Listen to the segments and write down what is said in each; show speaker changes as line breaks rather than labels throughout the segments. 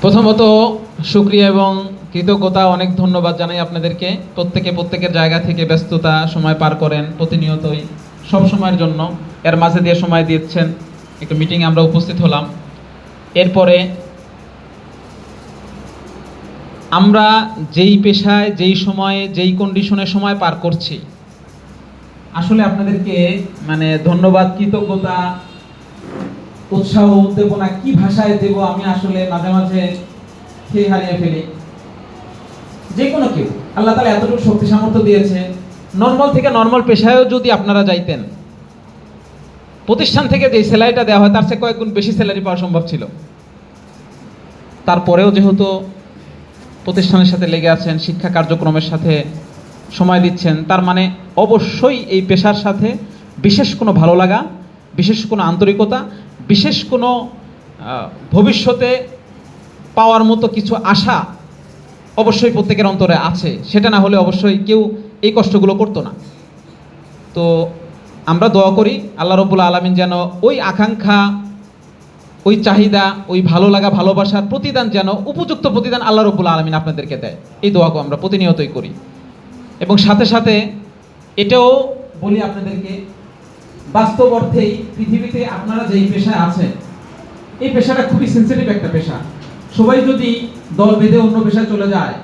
প্রথমত শুকরিয়া এবং কৃতজ্ঞতা, অনেক ধন্যবাদ জানাই আপনাদেরকে। প্রত্যেকের জায়গা থেকে ব্যস্ততা সময় পার করেন প্রতিনিয়তই, সব সময়ের জন্য এর মাঝে দিয়ে সময় দিচ্ছেন। একটু মিটিংয়ে আমরা উপস্থিত হলাম। এরপরে আমরা যেই পেশায়, যেই সময়ে, যেই কন্ডিশনে সময় পার করছি, আসলে আপনাদেরকে ধন্যবাদ, কৃতজ্ঞতা, উৎসাহ, উদ্দীপনা কি ভাষায় দেব আমি আসলে মাঝে মাঝে খেয়ে হারিয়ে ফেলি। যে কোনো কেউ আল্লাহ তাআলা এতটুকু শক্তি সামর্থ্য দিয়েছে, নর্মাল থেকে নর্মাল পেশায়ও যদি আপনারা যাইতেন, প্রতিষ্ঠান থেকে যে স্যালারিটা দেওয়া হয় তার চেয়ে কয়েক গুণ বেশি স্যালারি পাওয়া সম্ভব ছিল। তারপরেও যেহেতু প্রতিষ্ঠানের সাথে লেগে আছেন, শিক্ষা কার্যক্রমের সাথে সময় দিচ্ছেন, তার মানে অবশ্যই এই পেশার সাথে বিশেষ কোনো ভালো লাগা, বিশেষ কোনো আন্তরিকতা, বিশেষ কোনো ভবিষ্যতে পাওয়ার মতো কিছু আশা অবশ্যই প্রত্যেকের অন্তরে আছে। সেটা না হলে অবশ্যই কেউ এই কষ্টগুলো করতো না। তো আমরা দোয়া করি আল্লাহ রাব্বুল আলামিন যেন ওই আকাঙ্ক্ষা, ওই চাহিদা, ওই ভালো লাগা, ভালোবাসার প্রতিদান যেন উপযুক্ত প্রতিদান আল্লাহ রাব্বুল আলামিন আপনাদেরকে দেয়। এই দোয়াকে আমরা প্রতিনিয়তই করি। এবং সাথে সাথে এটাও বলি আপনাদেরকে, বাস্তব অর্থেই পৃথিবীতে আপনারা যেই পেশায় আছেন, এই পেশাটা খুবই সেন্সিটিভ একটা পেশা। সবাই যদি দল বেঁধে অন্য পেশায় চলে যায়,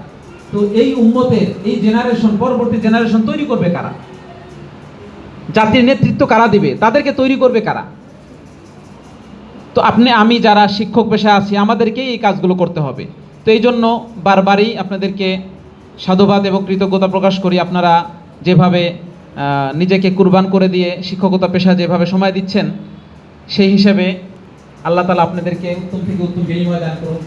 তো এই উম্মতের এই জেনারেশন, পরবর্তী জেনারেশন তৈরি করবে কারা? জাতির নেতৃত্ব কারা দিবে? তাদেরকে তৈরি করবে কারা? তো আমি যারা শিক্ষক পেশায় আছি, আমাদেরকেই এই কাজগুলো করতে হবে। তো এই জন্য বারবারই আপনাদেরকে সাধুবাদ এবং কৃতজ্ঞতা প্রকাশ করি। আপনারা যেভাবে নিজেকে কুরবান করে দিয়ে শিক্ষকতা পেশা যেভাবে সময় দিচ্ছেন, সেই হিসেবে আল্লাহ তাআলা আপনাদেরকে উত্তম থেকে উত্তম বিনিময় দান করুন।